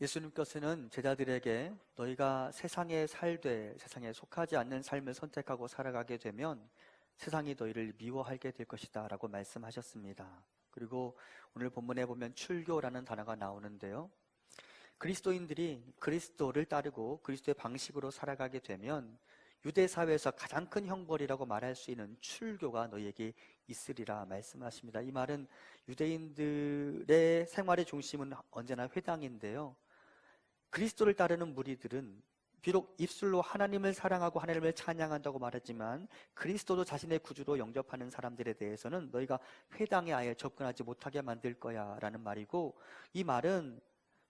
예수님께서는 제자들에게 너희가 세상에 살되 세상에 속하지 않는 삶을 선택하고 살아가게 되면 세상이 너희를 미워하게 될 것이다 라고 말씀하셨습니다. 그리고 오늘 본문에 보면 출교라는 단어가 나오는데요, 그리스도인들이 그리스도를 따르고 그리스도의 방식으로 살아가게 되면 유대 사회에서 가장 큰 형벌이라고 말할 수 있는 출교가 너희에게 있으리라 말씀하십니다. 이 말은 유대인들의 생활의 중심은 언제나 회당인데요, 그리스도를 따르는 무리들은 비록 입술로 하나님을 사랑하고 하나님을 찬양한다고 말하지만 그리스도도 자신의 구주로 영접하는 사람들에 대해서는 너희가 회당에 아예 접근하지 못하게 만들 거야 라는 말이고, 이 말은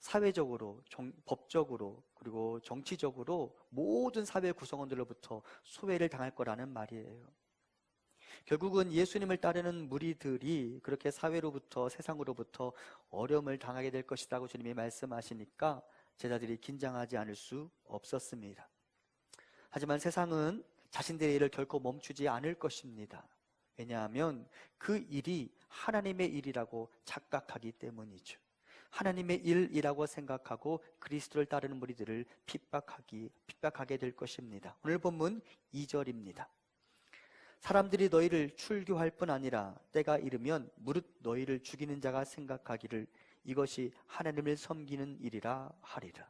사회적으로, 법적으로, 그리고 정치적으로 모든 사회 구성원들로부터 소외를 당할 거라는 말이에요. 결국은 예수님을 따르는 무리들이 그렇게 사회로부터, 세상으로부터 어려움을 당하게 될 것이라고 주님이 말씀하시니까 제자들이 긴장하지 않을 수 없었습니다. 하지만 세상은 자신들의 일을 결코 멈추지 않을 것입니다. 왜냐하면 그 일이 하나님의 일이라고 착각하기 때문이죠. 하나님의 일이라고 생각하고 그리스도를 따르는 무리들을 핍박하게 될 것입니다. 오늘 본문 2절입니다. 사람들이 너희를 출교할 뿐 아니라 때가 이르면 무릇 너희를 죽이는 자가 생각하기를 이것이 하나님을 섬기는 일이라 하리라.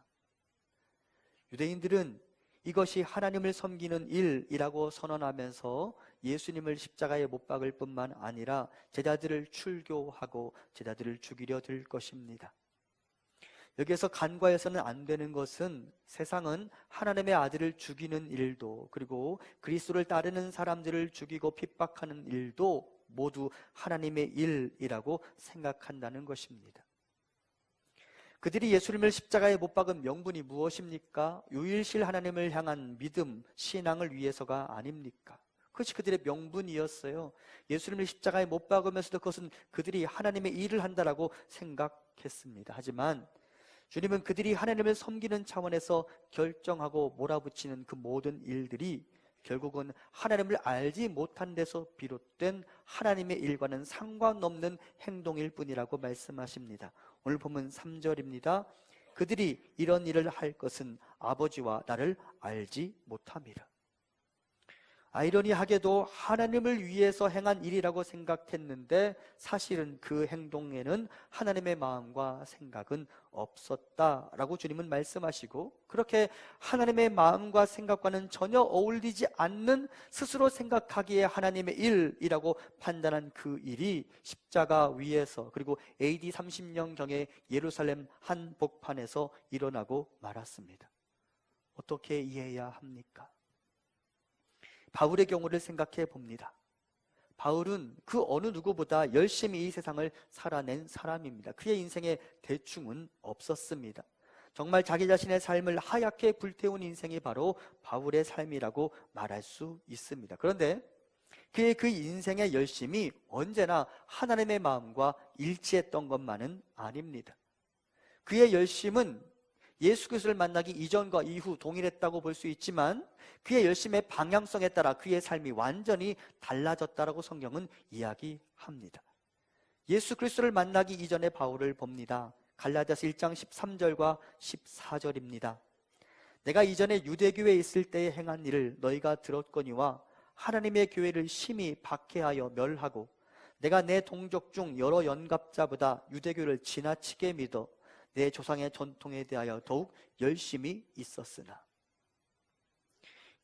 유대인들은 이것이 하나님을 섬기는 일이라고 선언하면서 예수님을 십자가에 못 박을 뿐만 아니라 제자들을 출교하고 제자들을 죽이려 들 것입니다. 여기에서 간과해서는 안 되는 것은 세상은 하나님의 아들을 죽이는 일도, 그리고 그리스도를 따르는 사람들을 죽이고 핍박하는 일도 모두 하나님의 일이라고 생각한다는 것입니다. 그들이 예수님을 십자가에 못 박은 명분이 무엇입니까? 유일실 하나님을 향한 믿음, 신앙을 위해서가 아닙니까? 그것이 그들의 명분이었어요. 예수님을 십자가에 못 박으면서도 그것은 그들이 하나님의 일을 한다라고 생각했습니다. 하지만 주님은 그들이 하나님을 섬기는 차원에서 결정하고 몰아붙이는 그 모든 일들이 결국은 하나님을 알지 못한 데서 비롯된 하나님의 일과는 상관없는 행동일 뿐이라고 말씀하십니다. 오늘 보면 3절입니다. 그들이 이런 일을 할 것은 아버지와 나를 알지 못함이라. 아이러니하게도 하나님을 위해서 행한 일이라고 생각했는데 사실은 그 행동에는 하나님의 마음과 생각은 없었다라고 주님은 말씀하시고, 그렇게 하나님의 마음과 생각과는 전혀 어울리지 않는 스스로 생각하기에 하나님의 일이라고 판단한 그 일이 십자가 위에서, 그리고 AD 30년경에 예루살렘 한복판에서 일어나고 말았습니다. 어떻게 이해해야 합니까? 바울의 경우를 생각해 봅니다. 바울은 그 어느 누구보다 열심히 이 세상을 살아낸 사람입니다. 그의 인생에 대충은 없었습니다. 정말 자기 자신의 삶을 하얗게 불태운 인생이 바로 바울의 삶이라고 말할 수 있습니다. 그런데 그의 그 인생의 열심이 언제나 하나님의 마음과 일치했던 것만은 아닙니다. 그의 열심은 예수 그리스도를 만나기 이전과 이후 동일했다고 볼 수 있지만 그의 열심의 방향성에 따라 그의 삶이 완전히 달라졌다라고 성경은 이야기합니다. 예수 그리스도를 만나기 이전의 바울을 봅니다. 갈라디아서 1장 13절과 14절입니다. 내가 이전에 유대교회에 있을 때에 행한 일을 너희가 들었거니와 하나님의 교회를 심히 박해하여 멸하고 내가 내 동족 중 여러 연갑자보다 유대교를 지나치게 믿어 내 조상의 전통에 대하여 더욱 열심히 있었으나.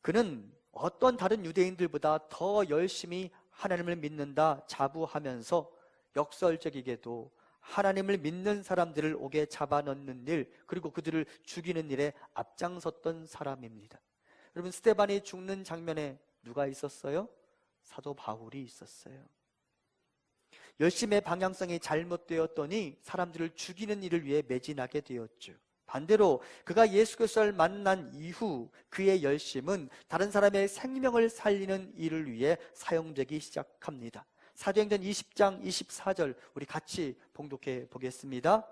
그는 어떤 다른 유대인들보다 더 열심히 하나님을 믿는다 자부하면서 역설적이게도 하나님을 믿는 사람들을 옥에 잡아넣는 일, 그리고 그들을 죽이는 일에 앞장섰던 사람입니다. 여러분, 스데반이 죽는 장면에 누가 있었어요? 사도 바울이 있었어요. 열심의 방향성이 잘못되었더니 사람들을 죽이는 일을 위해 매진하게 되었죠. 반대로 그가 예수 그리스도를 만난 이후 그의 열심은 다른 사람의 생명을 살리는 일을 위해 사용되기 시작합니다. 사도행전 20장 24절 우리 같이 봉독해 보겠습니다.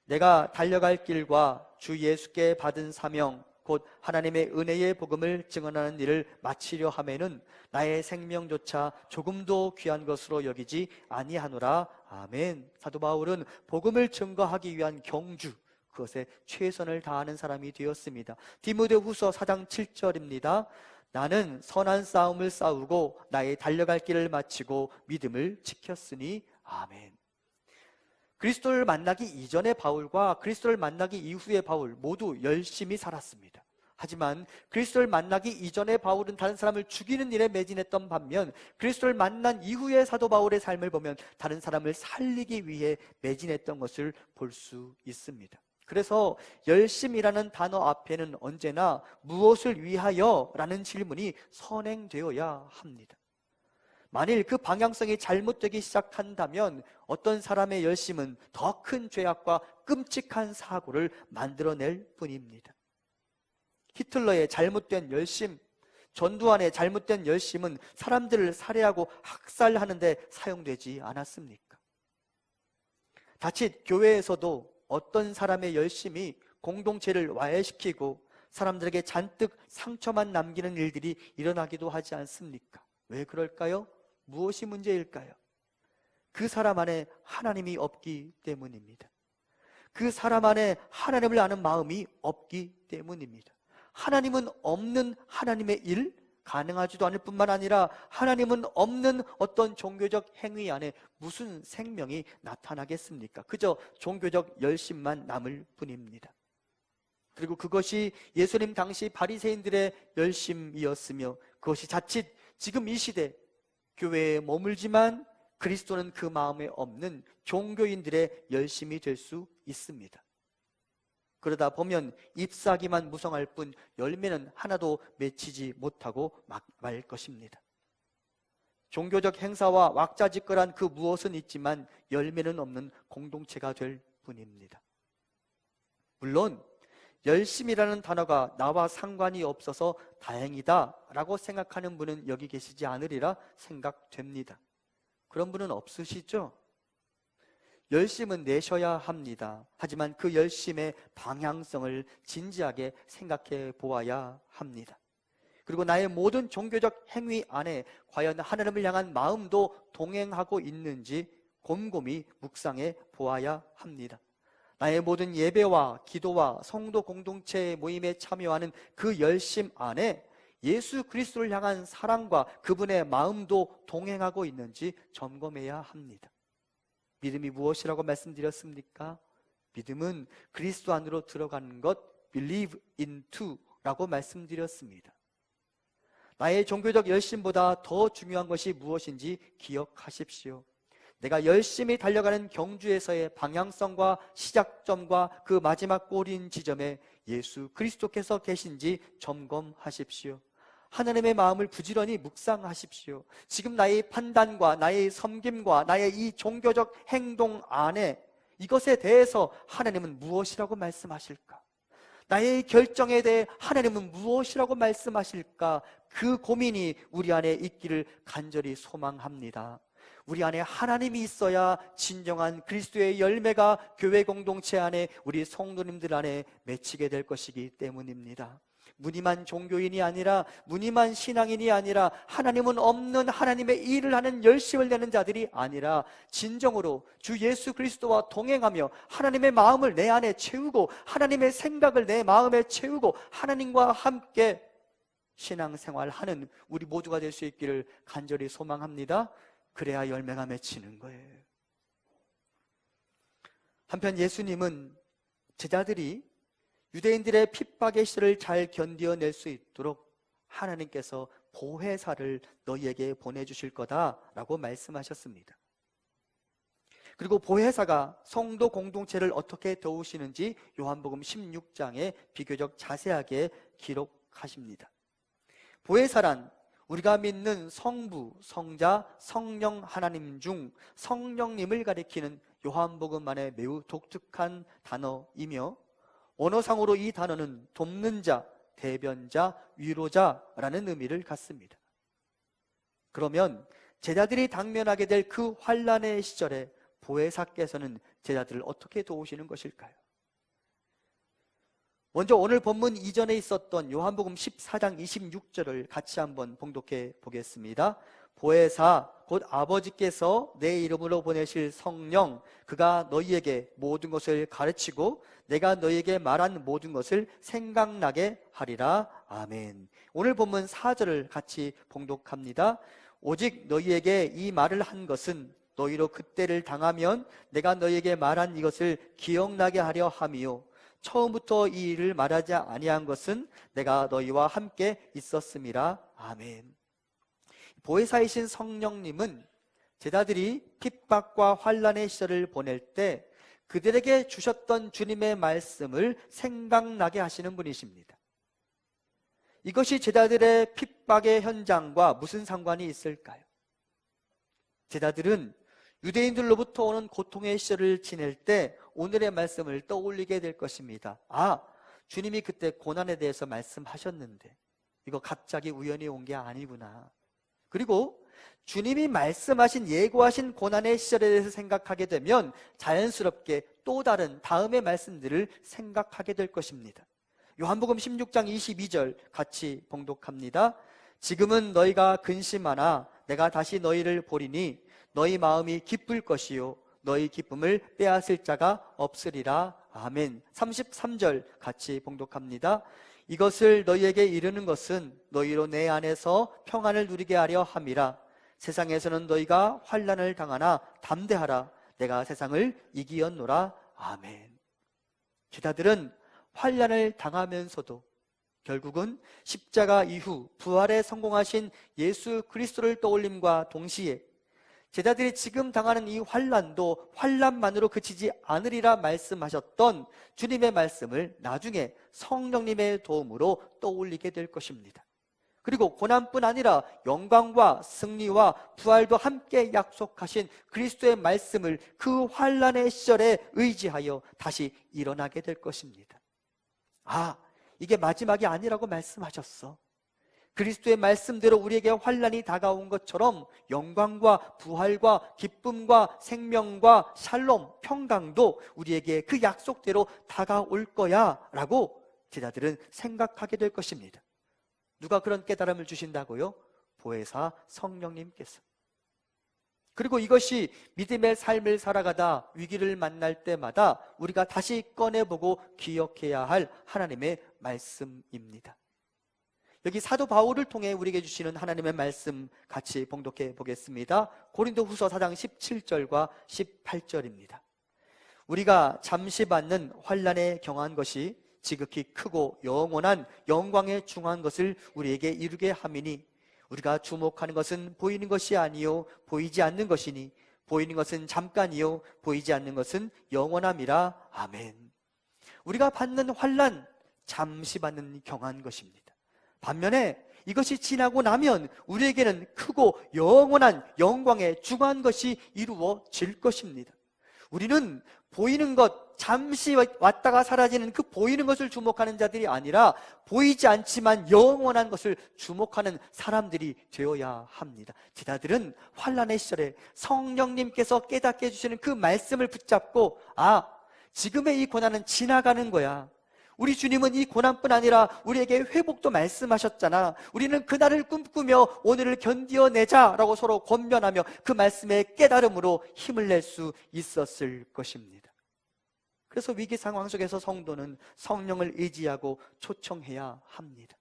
내가 달려갈 길과 주 예수께 받은 사명 곧 하나님의 은혜의 복음을 증언하는 일을 마치려 하면은 나의 생명조차 조금도 귀한 것으로 여기지 아니하노라. 아멘. 사도 바울은 복음을 증거하기 위한 경주, 그것에 최선을 다하는 사람이 되었습니다. 디모데후서 4장 7절입니다. 나는 선한 싸움을 싸우고 나의 달려갈 길을 마치고 믿음을 지켰으니 아멘. 그리스도를 만나기 이전의 바울과 그리스도를 만나기 이후의 바울 모두 열심히 살았습니다. 하지만 그리스도를 만나기 이전의 바울은 다른 사람을 죽이는 일에 매진했던 반면 그리스도를 만난 이후의 사도 바울의 삶을 보면 다른 사람을 살리기 위해 매진했던 것을 볼 수 있습니다. 그래서 열심이라는 단어 앞에는 언제나 무엇을 위하여? 라는 질문이 선행되어야 합니다. 만일 그 방향성이 잘못되기 시작한다면 어떤 사람의 열심은 더 큰 죄악과 끔찍한 사고를 만들어낼 뿐입니다. 히틀러의 잘못된 열심, 전두환의 잘못된 열심은 사람들을 살해하고 학살하는 데 사용되지 않았습니까? 자칫 교회에서도 어떤 사람의 열심이 공동체를 와해시키고 사람들에게 잔뜩 상처만 남기는 일들이 일어나기도 하지 않습니까? 왜 그럴까요? 무엇이 문제일까요? 그 사람 안에 하나님이 없기 때문입니다. 그 사람 안에 하나님을 아는 마음이 없기 때문입니다. 하나님은 없는 하나님의 일 가능하지도 않을 뿐만 아니라 하나님은 없는 어떤 종교적 행위 안에 무슨 생명이 나타나겠습니까? 그저 종교적 열심만 남을 뿐입니다. 그리고 그것이 예수님 당시 바리새인들의 열심이었으며 그것이 자칫 지금 이 시대 교회에 머물지만 그리스도는 그 마음에 없는 종교인들의 열심이 될 수 있습니다. 그러다 보면 잎사귀만 무성할 뿐 열매는 하나도 맺히지 못하고 말 것입니다. 종교적 행사와 왁자지껄한 그 무엇은 있지만 열매는 없는 공동체가 될 뿐입니다. 물론 열심이라는 단어가 나와 상관이 없어서 다행이다 라고 생각하는 분은 여기 계시지 않으리라 생각됩니다. 그런 분은 없으시죠? 열심은 내셔야 합니다. 하지만 그 열심의 방향성을 진지하게 생각해 보아야 합니다. 그리고 나의 모든 종교적 행위 안에 과연 하나님을 향한 마음도 동행하고 있는지 곰곰이 묵상해 보아야 합니다. 나의 모든 예배와 기도와 성도 공동체의 모임에 참여하는 그 열심 안에 예수 그리스도를 향한 사랑과 그분의 마음도 동행하고 있는지 점검해야 합니다. 믿음이 무엇이라고 말씀드렸습니까? 믿음은 그리스도 안으로 들어가는 것, believe into 라고 말씀드렸습니다. 나의 종교적 열심보다 더 중요한 것이 무엇인지 기억하십시오. 내가 열심히 달려가는 경주에서의 방향성과 시작점과 그 마지막 골인 지점에 예수 그리스도께서 계신지 점검하십시오. 하나님의 마음을 부지런히 묵상하십시오. 지금 나의 판단과 나의 섬김과 나의 이 종교적 행동 안에 이것에 대해서 하나님은 무엇이라고 말씀하실까? 나의 결정에 대해 하나님은 무엇이라고 말씀하실까? 그 고민이 우리 안에 있기를 간절히 소망합니다. 우리 안에 하나님이 있어야 진정한 그리스도의 열매가 교회 공동체 안에 우리 성도님들 안에 맺히게 될 것이기 때문입니다. 무늬만 종교인이 아니라 무늬만 신앙인이 아니라 하나님은 없는 하나님의 일을 하는 열심을 내는 자들이 아니라 진정으로 주 예수 그리스도와 동행하며 하나님의 마음을 내 안에 채우고 하나님의 생각을 내 마음에 채우고 하나님과 함께 신앙생활하는 우리 모두가 될 수 있기를 간절히 소망합니다. 그래야 열매가 맺히는 거예요. 한편 예수님은 제자들이 유대인들의 핍박의 시를 잘 견뎌낼 수 있도록 하나님께서 보혜사를 너희에게 보내주실 거다라고 말씀하셨습니다. 그리고 보혜사가 성도 공동체를 어떻게 도우시는지 요한복음 16장에 비교적 자세하게 기록하십니다. 보혜사란 우리가 믿는 성부, 성자, 성령 하나님 중 성령님을 가리키는 요한복음만의 매우 독특한 단어이며 언어상으로 이 단어는 돕는 자, 대변자, 위로자라는 의미를 갖습니다. 그러면 제자들이 당면하게 될 그 환난의 시절에 보혜사께서는 제자들을 어떻게 도우시는 것일까요? 먼저 오늘 본문 이전에 있었던 요한복음 14장 26절을 같이 한번 봉독해 보겠습니다. 보혜사 곧 아버지께서 내 이름으로 보내실 성령, 그가 너희에게 모든 것을 가르치고 내가 너희에게 말한 모든 것을 생각나게 하리라. 아멘. 오늘 본문 4절을 같이 봉독합니다. 오직 너희에게 이 말을 한 것은 너희로 그때를 당하면 내가 너희에게 말한 이것을 기억나게 하려 함이요, 처음부터 이 일을 말하지 아니한 것은 내가 너희와 함께 있었음이라. 아멘. 보혜사이신 성령님은 제자들이 핍박과 환난의 시절을 보낼 때 그들에게 주셨던 주님의 말씀을 생각나게 하시는 분이십니다. 이것이 제자들의 핍박의 현장과 무슨 상관이 있을까요? 제자들은 유대인들로부터 오는 고통의 시절을 지낼 때 오늘의 말씀을 떠올리게 될 것입니다. 아, 주님이 그때 고난에 대해서 말씀하셨는데 이거 갑자기 우연히 온 게 아니구나. 그리고 주님이 말씀하신 예고하신 고난의 시절에 대해서 생각하게 되면 자연스럽게 또 다른 다음의 말씀들을 생각하게 될 것입니다. 요한복음 16장 22절 같이 봉독합니다. 지금은 너희가 근심하나 내가 다시 너희를 보리니 너희 마음이 기쁠 것이요 너희 기쁨을 빼앗을 자가 없으리라. 아멘. 33절 같이 봉독합니다. 이것을 너희에게 이르는 것은 너희로 내 안에서 평안을 누리게 하려 함이라. 세상에서는 너희가 환난을 당하나 담대하라. 내가 세상을 이기었노라. 아멘. 제자들은 환난을 당하면서도 결국은 십자가 이후 부활에 성공하신 예수 그리스도를 떠올림과 동시에 제자들이 지금 당하는 이 환난도 환난만으로 그치지 않으리라 말씀하셨던 주님의 말씀을 나중에 성령님의 도움으로 떠올리게 될 것입니다. 그리고 고난뿐 아니라 영광과 승리와 부활도 함께 약속하신 그리스도의 말씀을 그 환난의 시절에 의지하여 다시 일어나게 될 것입니다. 아, 이게 마지막이 아니라고 말씀하셨어. 그리스도의 말씀대로 우리에게 환난이 다가온 것처럼 영광과 부활과 기쁨과 생명과 샬롬, 평강도 우리에게 그 약속대로 다가올 거야 라고 제자들은 생각하게 될 것입니다. 누가 그런 깨달음을 주신다고요? 보혜사 성령님께서. 그리고 이것이 믿음의 삶을 살아가다 위기를 만날 때마다 우리가 다시 꺼내보고 기억해야 할 하나님의 말씀입니다. 여기 사도 바울을 통해 우리에게 주시는 하나님의 말씀 같이 봉독해 보겠습니다. 고린도후서 4장 17절과 18절입니다. 우리가 잠시 받는 환난에 경한 것이 지극히 크고 영원한 영광에 중한 것을 우리에게 이루게 함이니 우리가 주목하는 것은 보이는 것이 아니요 보이지 않는 것이니 보이는 것은 잠깐이요 보이지 않는 것은 영원함이라. 아멘. 우리가 받는 환난, 잠시 받는 경한 것입니다. 반면에 이것이 지나고 나면 우리에게는 크고 영원한 영광에 중한 것이 이루어질 것입니다. 우리는 보이는 것, 잠시 왔다가 사라지는 그 보이는 것을 주목하는 자들이 아니라 보이지 않지만 영원한 것을 주목하는 사람들이 되어야 합니다. 제자들은 환난의 시절에 성령님께서 깨닫게 해주시는 그 말씀을 붙잡고 아, 지금의 이 고난은 지나가는 거야. 우리 주님은 이 고난뿐 아니라 우리에게 회복도 말씀하셨잖아. 우리는 그날을 꿈꾸며 오늘을 견디어내자라고 서로 권면하며 그 말씀의 깨달음으로 힘을 낼 수 있었을 것입니다. 그래서 위기 상황 속에서 성도는 성령을 의지하고 초청해야 합니다.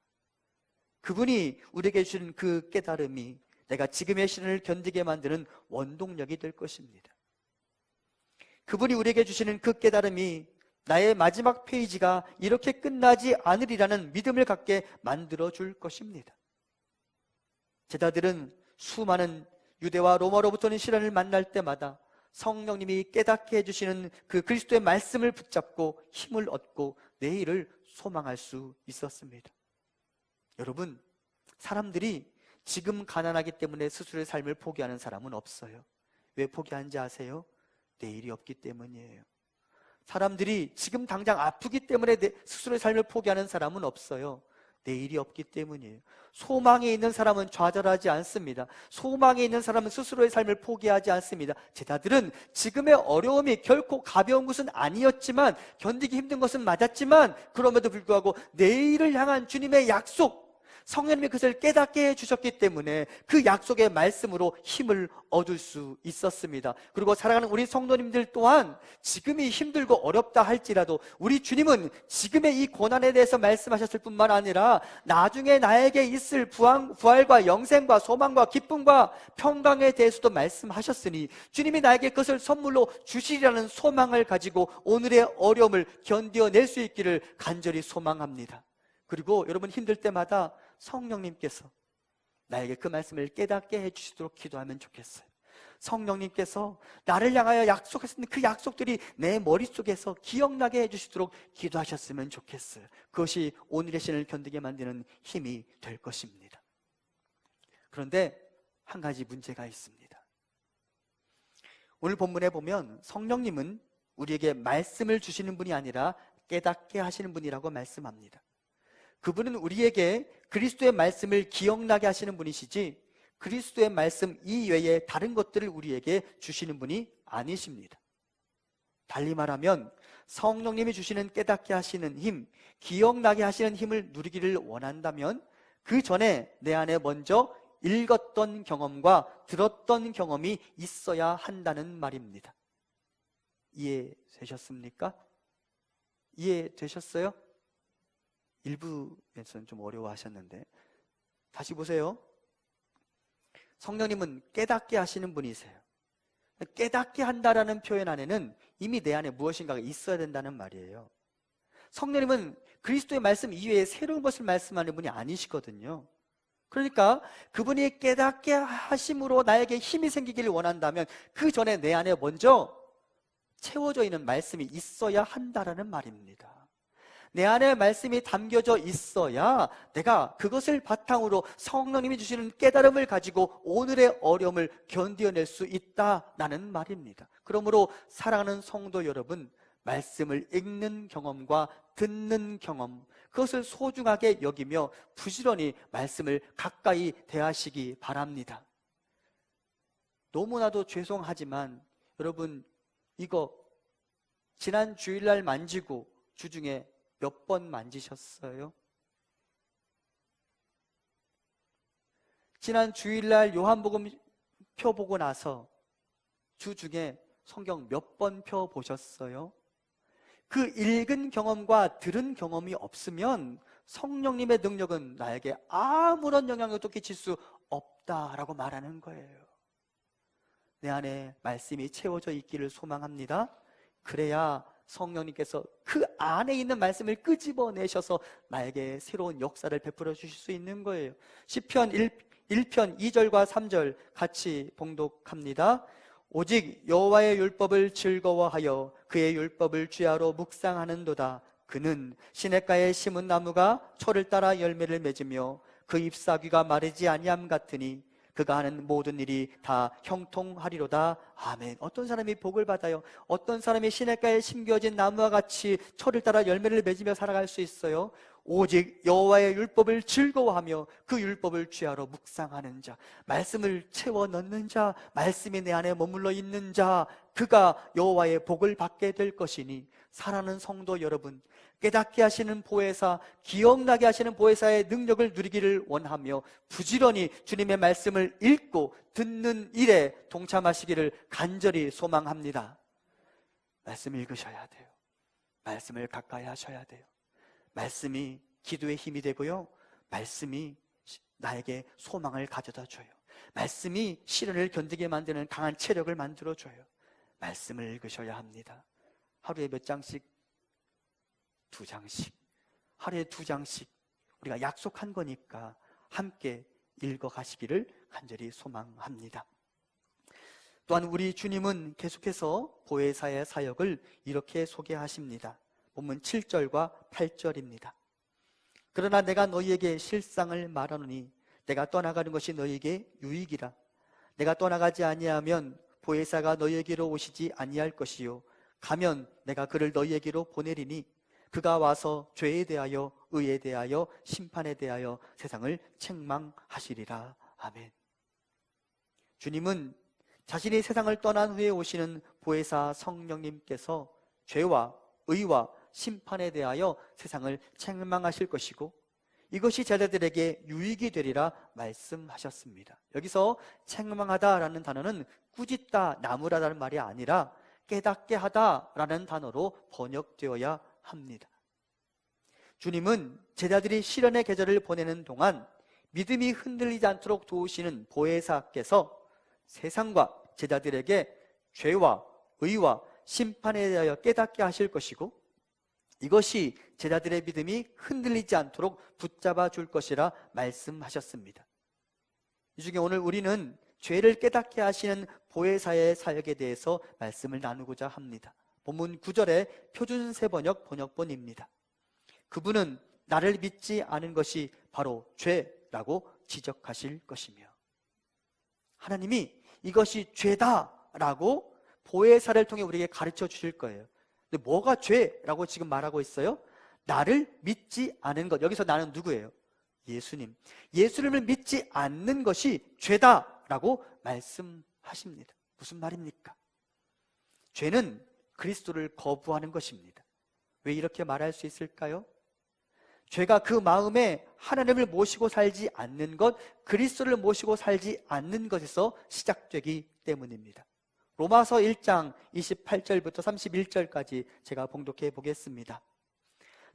그분이 우리에게 주는 그 깨달음이 내가 지금의 시련을 견디게 만드는 원동력이 될 것입니다. 그분이 우리에게 주시는 그 깨달음이 나의 마지막 페이지가 이렇게 끝나지 않으리라는 믿음을 갖게 만들어줄 것입니다. 제자들은 수많은 유대와 로마로부터는 시련을 만날 때마다 성령님이 깨닫게 해주시는 그 그리스도의 말씀을 붙잡고 힘을 얻고 내일을 소망할 수 있었습니다. 여러분, 사람들이 지금 가난하기 때문에 스스로의 삶을 포기하는 사람은 없어요. 왜 포기하는지 아세요? 내일이 없기 때문이에요. 사람들이 지금 당장 아프기 때문에 스스로의 삶을 포기하는 사람은 없어요. 내일이 없기 때문이에요. 소망에 있는 사람은 좌절하지 않습니다. 소망에 있는 사람은 스스로의 삶을 포기하지 않습니다. 제자들은 지금의 어려움이 결코 가벼운 것은 아니었지만, 견디기 힘든 것은 맞았지만, 그럼에도 불구하고 내일을 향한 주님의 약속, 성령님이 그것을 깨닫게 해주셨기 때문에 그 약속의 말씀으로 힘을 얻을 수 있었습니다. 그리고 사랑하는 우리 성도님들 또한 지금이 힘들고 어렵다 할지라도 우리 주님은 지금의 이 고난에 대해서 말씀하셨을 뿐만 아니라 나중에 나에게 있을 부활과 영생과 소망과 기쁨과 평강에 대해서도 말씀하셨으니 주님이 나에게 그것을 선물로 주시리라는 소망을 가지고 오늘의 어려움을 견뎌낼 수 있기를 간절히 소망합니다. 그리고 여러분 힘들 때마다 성령님께서 나에게 그 말씀을 깨닫게 해주시도록 기도하면 좋겠어요. 성령님께서 나를 향하여 약속하신 그 약속들이 내 머릿속에서 기억나게 해주시도록 기도하셨으면 좋겠어요. 그것이 오늘의 신을 견디게 만드는 힘이 될 것입니다. 그런데 한 가지 문제가 있습니다. 오늘 본문에 보면 성령님은 우리에게 말씀을 주시는 분이 아니라 깨닫게 하시는 분이라고 말씀합니다. 그분은 우리에게 그리스도의 말씀을 기억나게 하시는 분이시지 그리스도의 말씀 이외에 다른 것들을 우리에게 주시는 분이 아니십니다. 달리 말하면 성령님이 주시는 깨닫게 하시는 힘, 기억나게 하시는 힘을 누리기를 원한다면 그 전에 내 안에 먼저 읽었던 경험과 들었던 경험이 있어야 한다는 말입니다. 이해되셨습니까? 이해되셨어요? 일부에서는 좀 어려워하셨는데 다시 보세요. 성령님은 깨닫게 하시는 분이세요. 깨닫게 한다라는 표현 안에는 이미 내 안에 무엇인가가 있어야 된다는 말이에요. 성령님은 그리스도의 말씀 이외에 새로운 것을 말씀하는 분이 아니시거든요. 그러니까 그분이 깨닫게 하심으로 나에게 힘이 생기기를 원한다면 그 전에 내 안에 먼저 채워져 있는 말씀이 있어야 한다라는 말입니다. 내 안에 말씀이 담겨져 있어야 내가 그것을 바탕으로 성령님이 주시는 깨달음을 가지고 오늘의 어려움을 견뎌낼 수 있다라는 말입니다. 그러므로 사랑하는 성도 여러분, 말씀을 읽는 경험과 듣는 경험, 그것을 소중하게 여기며 부지런히 말씀을 가까이 대하시기 바랍니다. 너무나도 죄송하지만 여러분, 이거 지난 주일날 만지고 주중에 몇 번 만지셨어요? 지난 주일날 요한복음 펴보고 나서 주중에 성경 몇 번 펴보셨어요? 그 읽은 경험과 들은 경험이 없으면 성령님의 능력은 나에게 아무런 영향력도 끼칠 수 없다라고 말하는 거예요. 내 안에 말씀이 채워져 있기를 소망합니다. 그래야 성령님께서 그 안에 있는 말씀을 끄집어내셔서 나에게 새로운 역사를 베풀어 주실 수 있는 거예요. 시편 1편 2절과 3절 같이 봉독합니다. 오직 여호와의 율법을 즐거워하여 그의 율법을 주야로 묵상하는도다. 그는 시냇가에 심은 나무가 철을 따라 열매를 맺으며 그 잎사귀가 마르지 아니함 같으니 그가 하는 모든 일이 다 형통하리로다. 아멘. 어떤 사람이 복을 받아요? 어떤 사람이 시냇가에 심겨진 나무와 같이 철을 따라 열매를 맺으며 살아갈 수 있어요? 오직 여호와의 율법을 즐거워하며 그 율법을 주야로 묵상하는 자, 말씀을 채워 넣는 자, 말씀이 내 안에 머물러 있는 자, 그가 여호와의 복을 받게 될 것이니 사랑하는 성도 여러분, 깨닫게 하시는 보혜사, 기억나게 하시는 보혜사의 능력을 누리기를 원하며 부지런히 주님의 말씀을 읽고 듣는 일에 동참하시기를 간절히 소망합니다. 말씀 읽으셔야 돼요. 말씀을 가까이 하셔야 돼요. 말씀이 기도의 힘이 되고요, 말씀이 나에게 소망을 가져다 줘요. 말씀이 시련을 견디게 만드는 강한 체력을 만들어줘요. 말씀을 읽으셔야 합니다. 하루에 몇 장씩? 2장씩. 하루에 2장씩 우리가 약속한 거니까 함께 읽어가시기를 간절히 소망합니다. 또한 우리 주님은 계속해서 보혜사의 사역을 이렇게 소개하십니다. 본문 7절과 8절입니다. 그러나 내가 너희에게 실상을 말하노니 내가 떠나가는 것이 너희에게 유익이라. 내가 떠나가지 아니하면 보혜사가 너희에게로 오시지 아니할 것이요 가면 내가 그를 너희에게로 보내리니 그가 와서 죄에 대하여 의에 대하여 심판에 대하여 세상을 책망하시리라. 아멘. 주님은 자신이 세상을 떠난 후에 오시는 보혜사 성령님께서 죄와 의와 심판에 대하여 세상을 책망하실 것이고 이것이 제자들에게 유익이 되리라 말씀하셨습니다. 여기서 책망하다라는 단어는 꾸짖다, 나무라다는 말이 아니라 깨닫게 하다라는 단어로 번역되어야 합니다. 주님은 제자들이 시련의 계절을 보내는 동안 믿음이 흔들리지 않도록 도우시는 보혜사께서 세상과 제자들에게 죄와 의와 심판에 대하여 깨닫게 하실 것이고, 이것이 제자들의 믿음이 흔들리지 않도록 붙잡아 줄 것이라 말씀하셨습니다. 이 중에 오늘 우리는 죄를 깨닫게 하시는 보혜사의 사역에 대해서 말씀을 나누고자 합니다. 본문 9절의 표준세 번역 번역본입니다. 그분은 나를 믿지 않은 것이 바로 죄라고 지적하실 것이며, 하나님이 이것이 죄다라고 보혜사를 통해 우리에게 가르쳐 주실 거예요. 근데 뭐가 죄라고 지금 말하고 있어요? 나를 믿지 않은 것. 여기서 나는 누구예요? 예수님. 예수님을 믿지 않는 것이 죄다라고 말씀하십니다. 무슨 말입니까? 죄는 그리스도를 거부하는 것입니다. 왜 이렇게 말할 수 있을까요? 죄가 그 마음에 하나님을 모시고 살지 않는 것, 그리스도를 모시고 살지 않는 것에서 시작되기 때문입니다. 로마서 1장 28절부터 31절까지 제가 봉독해 보겠습니다.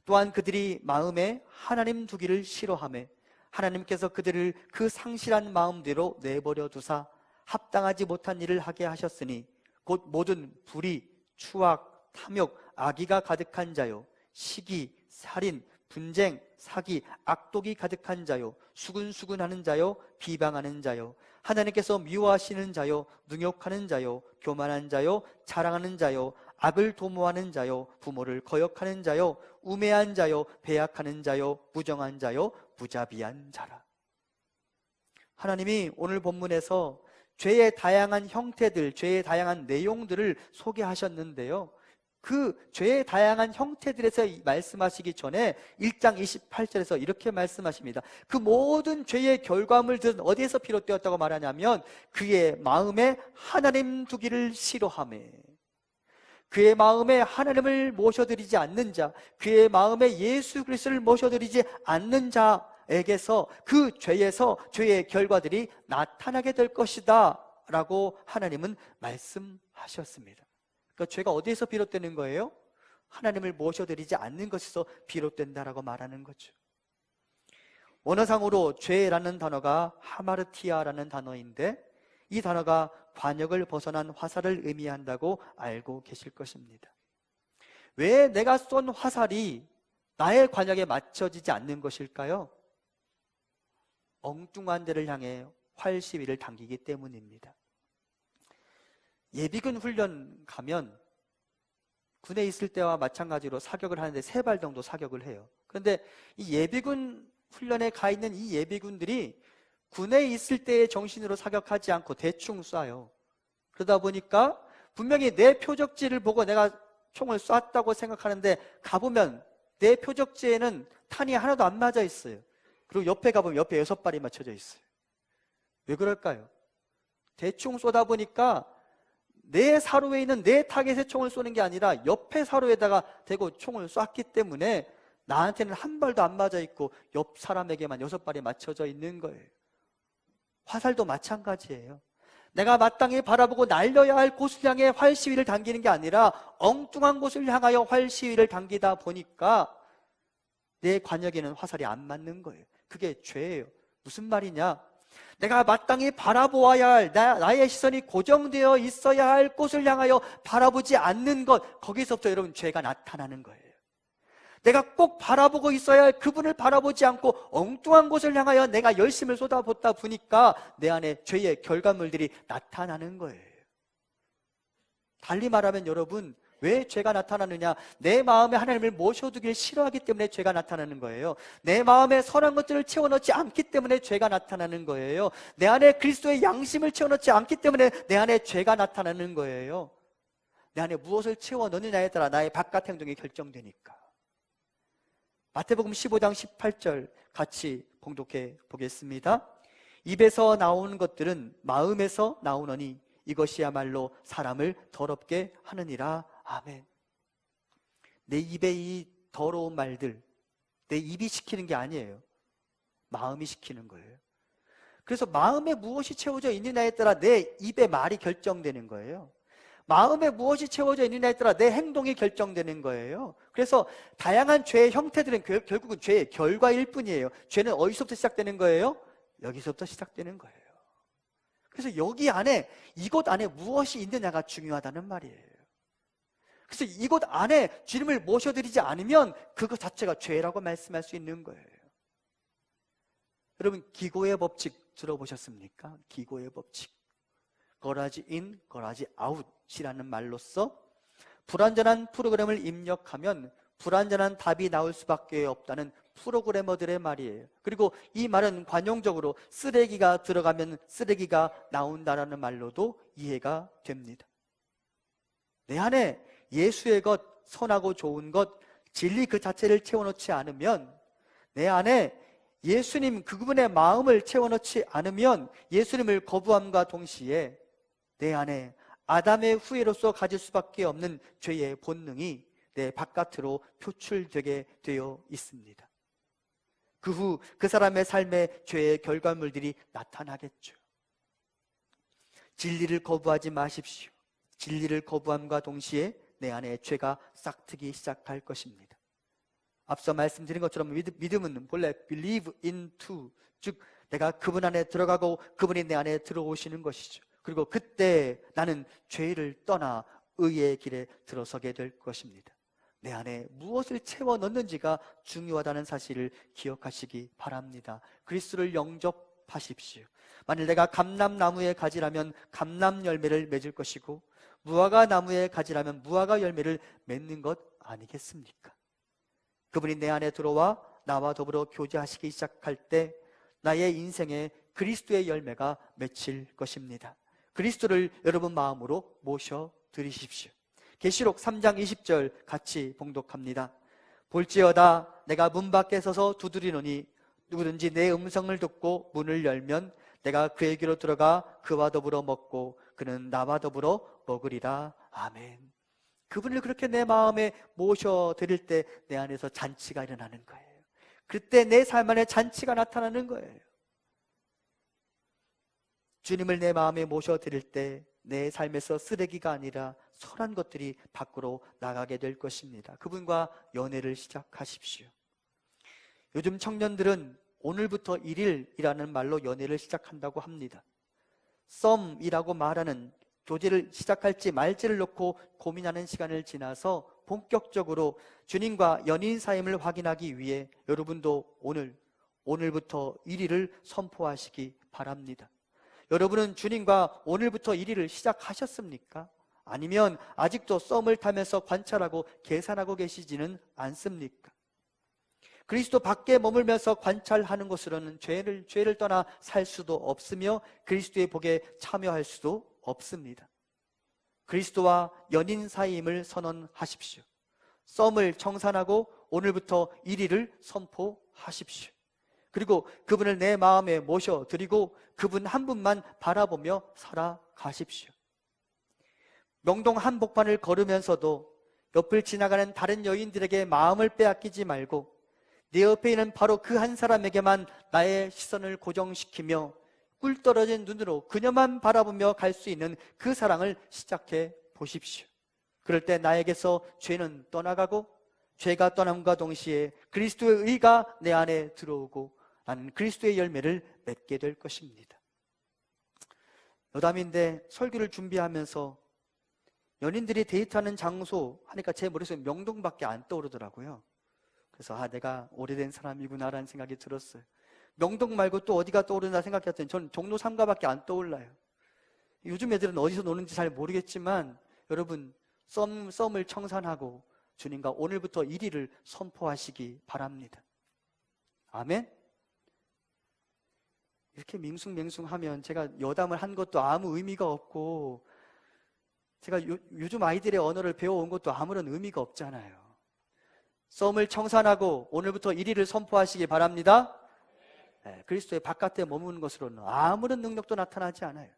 또한 그들이 마음에 하나님 두기를 싫어하며 하나님께서 그들을 그 상실한 마음대로 내버려 두사 합당하지 못한 일을 하게 하셨으니 곧 모든 불의, 추악, 탐욕, 악의가 가득한 자요, 시기, 살인, 분쟁, 사기, 악독이 가득한 자요, 수근수근하는 자요, 비방하는 자요, 하나님께서 미워하시는 자요, 능욕하는 자요, 교만한 자요, 자랑하는 자요, 악을 도모하는 자요, 부모를 거역하는 자요, 우매한 자요, 배약하는 자요, 무정한 자요, 무자비한 자라. 하나님이 오늘 본문에서 죄의 다양한 형태들, 죄의 다양한 내용들을 소개하셨는데요, 그 죄의 다양한 형태들에서 말씀하시기 전에 1장 28절에서 이렇게 말씀하십니다. 그 모든 죄의 결과물들은 어디에서 비롯되었다고 말하냐면 그의 마음에 하나님 두기를 싫어하며, 그의 마음에 하나님을 모셔드리지 않는 자, 그의 마음에 예수 그리스도를 모셔드리지 않는 자에게서 그 죄에서 죄의 결과들이 나타나게 될 것이다 라고 하나님은 말씀하셨습니다. 그러니까 죄가 어디에서 비롯되는 거예요? 하나님을 모셔드리지 않는 것에서 비롯된다라고 말하는 거죠. 원어상으로 죄라는 단어가 하마르티아라는 단어인데, 이 단어가 관역을 벗어난 화살을 의미한다고 알고 계실 것입니다. 왜 내가 쏜 화살이 나의 관역에 맞춰지지 않는 것일까요? 엉뚱한 데를 향해 활시위를 당기기 때문입니다. 예비군 훈련 가면 군에 있을 때와 마찬가지로 사격을 하는데 3발 정도 사격을 해요. 그런데 이 예비군 훈련에 가 있는 이 예비군들이 군에 있을 때의 정신으로 사격하지 않고 대충 쏴요. 그러다 보니까 분명히 내 표적지를 보고 내가 총을 쐈다고 생각하는데 가보면 내 표적지에는 탄이 하나도 안 맞아 있어요. 그리고 옆에 가보면 옆에 6발이 맞춰져 있어요. 왜 그럴까요? 대충 쏘다 보니까 내 사로에 있는 내 타겟에 총을 쏘는 게 아니라 옆에 사로에다가 대고 총을 쐈기 때문에 나한테는 한 발도 안 맞아 있고 옆 사람에게만 6발이 맞춰져 있는 거예요. 화살도 마찬가지예요. 내가 마땅히 바라보고 날려야 할 곳을 향해 활시위를 당기는 게 아니라 엉뚱한 곳을 향하여 활시위를 당기다 보니까 내 관역에는 화살이 안 맞는 거예요. 그게 죄예요. 무슨 말이냐? 내가 마땅히 바라보아야 할 나의 시선이 고정되어 있어야 할 곳을 향하여 바라보지 않는 것, 거기서부터 여러분 죄가 나타나는 거예요. 내가 꼭 바라보고 있어야 할 그분을 바라보지 않고 엉뚱한 곳을 향하여 내가 열심을 쏟아붓다 보니까 내 안에 죄의 결과물들이 나타나는 거예요. 달리 말하면 여러분, 왜 죄가 나타나느냐? 내 마음에 하나님을 모셔두길 싫어하기 때문에 죄가 나타나는 거예요. 내 마음에 선한 것들을 채워넣지 않기 때문에 죄가 나타나는 거예요. 내 안에 그리스도의 양심을 채워넣지 않기 때문에 내 안에 죄가 나타나는 거예요. 내 안에 무엇을 채워넣느냐에 따라 나의 바깥 행동이 결정되니까. 마태복음 15장 18절 같이 봉독해 보겠습니다. 입에서 나오는 것들은 마음에서 나오느니 이것이야말로 사람을 더럽게 하느니라. 아멘. 내 입에 이 더러운 말들, 내 입이 시키는 게 아니에요. 마음이 시키는 거예요. 그래서 마음에 무엇이 채워져 있느냐에 따라 내 입의 말이 결정되는 거예요. 마음에 무엇이 채워져 있느냐에 따라 내 행동이 결정되는 거예요. 그래서 다양한 죄의 형태들은 결국은 죄의 결과일 뿐이에요. 죄는 어디서부터 시작되는 거예요? 여기서부터 시작되는 거예요. 그래서 여기 안에, 이곳 안에 무엇이 있느냐가 중요하다는 말이에요. 그래서 이곳 안에 주님을 모셔드리지 않으면 그것 자체가 죄라고 말씀할 수 있는 거예요. 여러분, 기고의 법칙 들어보셨습니까? 기고의 법칙. 거라지 인, 거라지 아웃이라는 말로써 불완전한 프로그램을 입력하면 불완전한 답이 나올 수밖에 없다는 프로그래머들의 말이에요. 그리고 이 말은 관용적으로 쓰레기가 들어가면 쓰레기가 나온다라는 말로도 이해가 됩니다. 내 안에 예수의 것, 선하고 좋은 것, 진리 그 자체를 채워넣지 않으면, 내 안에 예수님 그분의 마음을 채워넣지 않으면 예수님을 거부함과 동시에 내 안에 아담의 후예로서 가질 수밖에 없는 죄의 본능이 내 바깥으로 표출되게 되어 있습니다. 그 후 그 사람의 삶에 죄의 결과물들이 나타나겠죠. 진리를 거부하지 마십시오. 진리를 거부함과 동시에 내 안에 죄가 싹트기 시작할 것입니다. 앞서 말씀드린 것처럼 믿음은 본래 believe into, 즉 내가 그분 안에 들어가고 그분이 내 안에 들어오시는 것이죠. 그리고 그때 나는 죄를 떠나 의의 길에 들어서게 될 것입니다. 내 안에 무엇을 채워 넣는지가 중요하다는 사실을 기억하시기 바랍니다. 그리스도를 영접하십시오. 만일 내가 감람나무의 가지라면 감람 열매를 맺을 것이고 무화과 나무의 가지라면 무화과 열매를 맺는 것 아니겠습니까? 그분이 내 안에 들어와 나와 더불어 교제하시기 시작할 때 나의 인생에 그리스도의 열매가 맺힐 것입니다. 그리스도를 여러분 마음으로 모셔드리십시오. 계시록 3장 20절 같이 봉독합니다. 볼지어다 내가 문 밖에 서서 두드리노니 누구든지 내 음성을 듣고 문을 열면 내가 그에게로 들어가 그와 더불어 먹고 그는 나와 더불어 먹으리라. 아멘. 그분을 그렇게 내 마음에 모셔드릴 때 내 안에서 잔치가 일어나는 거예요. 그때 내 삶 안에 잔치가 나타나는 거예요. 주님을 내 마음에 모셔드릴 때 내 삶에서 쓰레기가 아니라 선한 것들이 밖으로 나가게 될 것입니다. 그분과 연애를 시작하십시오. 요즘 청년들은 오늘부터 1일이라는 말로 연애를 시작한다고 합니다. 썸이라고 말하는 교제를 시작할지 말지를 놓고 고민하는 시간을 지나서 본격적으로 주님과 연인 사임을 확인하기 위해 여러분도 오늘부터 1일을 선포하시기 바랍니다. 여러분은 주님과 오늘부터 1일을 시작하셨습니까? 아니면 아직도 썸을 타면서 관찰하고 계산하고 계시지는 않습니까? 그리스도 밖에 머물면서 관찰하는 것으로는 죄를 떠나 살 수도 없으며 그리스도의 복에 참여할 수도 없습니다. 그리스도와 연인 사이임을 선언하십시오. 썸을 청산하고 오늘부터 1일을 선포하십시오. 그리고 그분을 내 마음에 모셔드리고 그분 한 분만 바라보며 살아가십시오. 명동 한복판을 걸으면서도 옆을 지나가는 다른 여인들에게 마음을 빼앗기지 말고 내 옆에 있는 바로 그 한 사람에게만 나의 시선을 고정시키며 꿀 떨어진 눈으로 그녀만 바라보며 갈 수 있는 그 사랑을 시작해 보십시오. 그럴 때 나에게서 죄는 떠나가고 죄가 떠남과 동시에 그리스도의 의가 내 안에 들어오고 나는 그리스도의 열매를 맺게 될 것입니다. 여담인데 설교를 준비하면서 연인들이 데이트하는 장소 하니까 제 머릿속에 명동밖에 안 떠오르더라고요. 그래서 내가 오래된 사람이구나라는 생각이 들었어요. 명동 말고 또 어디가 떠오르나 생각했더니 전 종로 3가밖에 안 떠올라요. 요즘 애들은 어디서 노는지 잘 모르겠지만 여러분 썸을 청산하고 주님과 오늘부터 1일을 선포하시기 바랍니다. 아멘? 이렇게 밍숭맹숭하면 제가 여담을 한 것도 아무 의미가 없고 제가 요즘 아이들의 언어를 배워온 것도 아무런 의미가 없잖아요. 썸을 청산하고 오늘부터 1일을 선포하시기 바랍니다. 그리스도의 바깥에 머무는 것으로는 아무런 능력도 나타나지 않아요.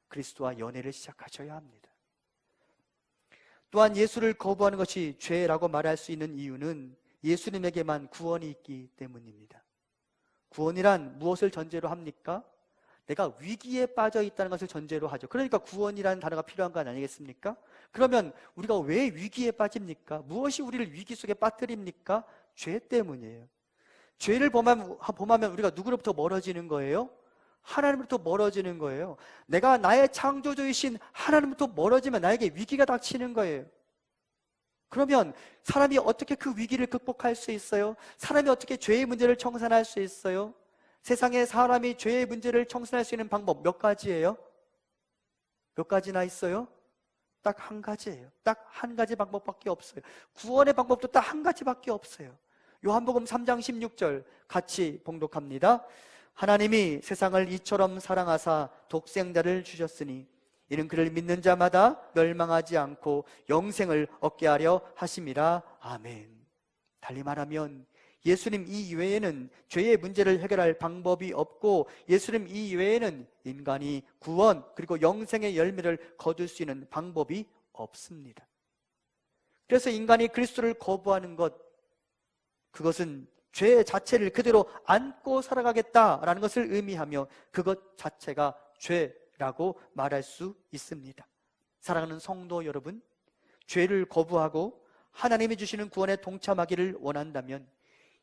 그리스도와 연애를 시작하셔야 합니다. 또한 예수를 거부하는 것이 죄라고 말할 수 있는 이유는 예수님에게만 구원이 있기 때문입니다. 구원이란 무엇을 전제로 합니까? 내가 위기에 빠져 있다는 것을 전제로 하죠. 그러니까 구원이라는 단어가 필요한 건 아니겠습니까? 그러면 우리가 왜 위기에 빠집니까? 무엇이 우리를 위기 속에 빠뜨립니까? 죄 때문이에요. 죄를 범하면 우리가 누구로부터 멀어지는 거예요? 하나님으로부터 멀어지는 거예요. 내가 나의 창조주이신 하나님으로부터 멀어지면 나에게 위기가 닥치는 거예요. 그러면 사람이 어떻게 그 위기를 극복할 수 있어요? 사람이 어떻게 죄의 문제를 청산할 수 있어요? 세상에 사람이 죄의 문제를 청산할 수 있는 방법 몇 가지예요? 몇 가지나 있어요? 딱 한 가지예요. 딱 한 가지 방법밖에 없어요. 구원의 방법도 딱 한 가지밖에 없어요. 요한복음 3장 16절 같이 봉독합니다. 하나님이 세상을 이처럼 사랑하사 독생자를 주셨으니 이는 그를 믿는 자마다 멸망하지 않고 영생을 얻게 하려 하심이라. 아멘. 달리 말하면 예수님 이외에는 죄의 문제를 해결할 방법이 없고, 예수님 이외에는 인간이 구원 그리고 영생의 열매를 거둘 수 있는 방법이 없습니다. 그래서 인간이 그리스도를 거부하는 것, 그것은 죄 자체를 그대로 안고 살아가겠다라는 것을 의미하며 그것 자체가 죄라고 말할 수 있습니다. 사랑하는 성도 여러분, 죄를 거부하고 하나님이 주시는 구원에 동참하기를 원한다면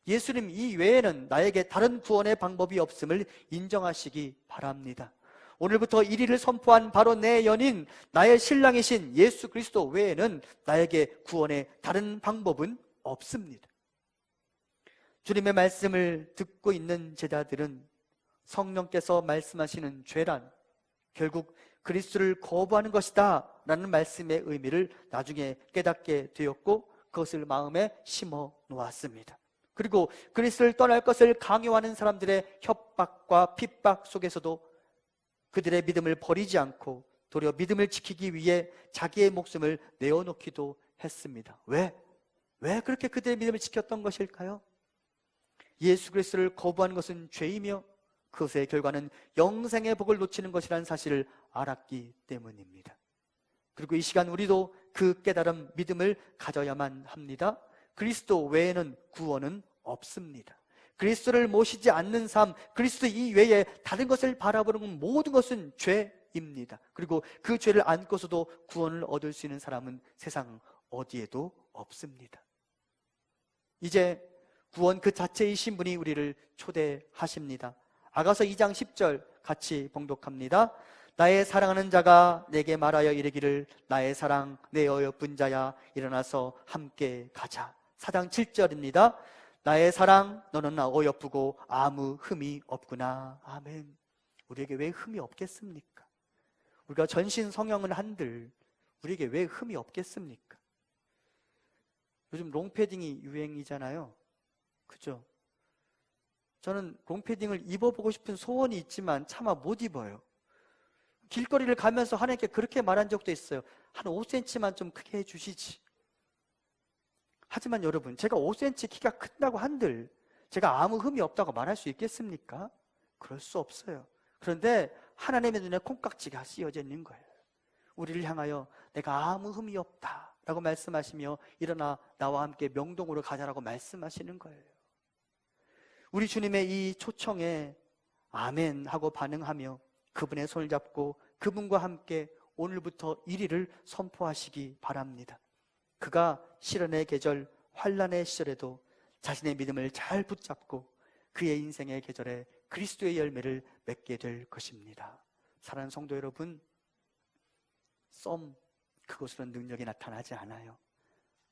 예수님 이외에는 나에게 다른 구원의 방법이 없음을 인정하시기 바랍니다. 오늘부터 1위를 선포한 바로 내 연인, 나의 신랑이신 예수 그리스도 외에는 나에게 구원의 다른 방법은 없습니다. 주님의 말씀을 듣고 있는 제자들은 성령께서 말씀하시는 죄란 결국 그리스도를 거부하는 것이다 라는 말씀의 의미를 나중에 깨닫게 되었고, 그것을 마음에 심어 놓았습니다. 그리고 그리스도를 떠날 것을 강요하는 사람들의 협박과 핍박 속에서도 그들의 믿음을 버리지 않고 도리어 믿음을 지키기 위해 자기의 목숨을 내어놓기도 했습니다. 왜 그렇게 그들의 믿음을 지켰던 것일까요? 예수 그리스도를 거부하는 것은 죄이며 그것의 결과는 영생의 복을 놓치는 것이라는 사실을 알았기 때문입니다. 그리고 이 시간 우리도 그 깨달음, 믿음을 가져야만 합니다. 그리스도 외에는 구원은 없습니다. 그리스도를 모시지 않는 삶, 그리스도 이외에 다른 것을 바라보는 모든 것은 죄입니다. 그리고 그 죄를 안고서도 구원을 얻을 수 있는 사람은 세상 어디에도 없습니다. 이제 구원 그 자체이신 분이 우리를 초대하십니다. 아가서 2장 10절 같이 봉독합니다. 나의 사랑하는 자가 내게 말하여 이르기를 나의 사랑 내 어여쁜 자야 일어나서 함께 가자. 4장 7절입니다. 나의 사랑 너는 어여쁘고 아무 흠이 없구나. 아멘. 우리에게 왜 흠이 없겠습니까? 우리가 전신 성형을 한들 우리에게 왜 흠이 없겠습니까? 요즘 롱패딩이 유행이잖아요. 그죠? 저는 롱패딩을 입어보고 싶은 소원이 있지만 차마 못 입어요. 길거리를 가면서 하나님께 그렇게 말한 적도 있어요. 한 5cm만 좀 크게 해주시지. 하지만 여러분, 제가 5cm 키가 큰다고 한들 제가 아무 흠이 없다고 말할 수 있겠습니까? 그럴 수 없어요. 그런데 하나님의 눈에 콩깍지가 씌어져 있는 거예요. 우리를 향하여 내가 아무 흠이 없다 라고 말씀하시며 일어나 나와 함께 명동으로 가자라고 말씀하시는 거예요. 우리 주님의 이 초청에 아멘 하고 반응하며 그분의 손을 잡고 그분과 함께 오늘부터 1위를 선포하시기 바랍니다. 그가 시련의 계절, 환난의 시절에도 자신의 믿음을 잘 붙잡고 그의 인생의 계절에 그리스도의 열매를 맺게 될 것입니다. 사랑하는 성도 여러분, 그것으로는 능력이 나타나지 않아요.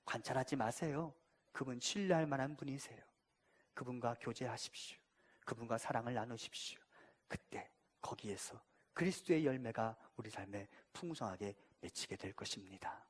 관찰하지 마세요. 그분 신뢰할 만한 분이세요. 그분과 교제하십시오. 그분과 사랑을 나누십시오. 그때 거기에서 그리스도의 열매가 우리 삶에 풍성하게 맺히게 될 것입니다.